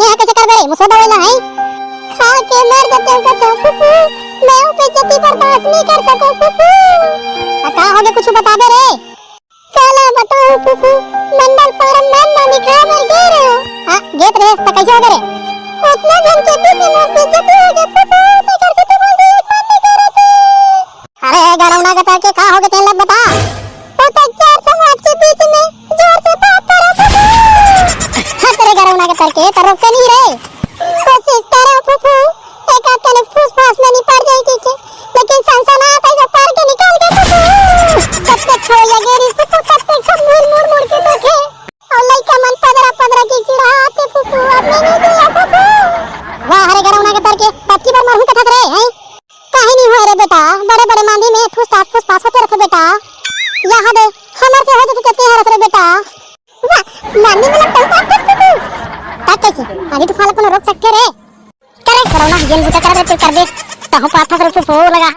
यहाँ कैसे कर बे मुझसे दवाई ना है खा के मर जाते हो कहते हो फूफू मैं बेइज्जती बर्दाश्त नहीं कर सकूं फूफू का हो गया कुछ बता दे रे चलो बताओ फूफू मंडल परम मन ना निखा मर गए रे हां गेट रे तो कैसे हो गए रे उतना जन के बीच में बेइज्जती हो गई फूफू तो कर से तो बोल दिया एक बात नहीं कर रहे थे अरे गरौना का के का हो गया तेन लग बता वो तो चार समाज के बीच में जोर से बात करो फूफू हां तेरे गरौना के करके तो रोक नहीं रे कोशिश करो फूफू एक आध ने फूस फास में नहीं पड़ जाएगी के लेकिन संसना कैसे पार के निकाल के फूफू कब तक खोया गेरी फूफू कब तक सब मुड़ के देखे और लइका मन पदरा की चिढ़ाते फूफू अब नहीं दिया फूफू वाह हरे गरौना के करके पक्की बार मारू कथा करे हैं काहे नहीं हुआ रे बेटा बड़े बड़े मांदी में फूस पास होते रखे बेटा यहाँ दे हमारे से हो जाते कहते हैं रे बेटा वाह मांदी में लगता है फूफू तक कैसे आगे तो खाला को रोक सकते रे करे करोना जेल बुता कर दे तो कर दे तो पाथा से फूफू लगा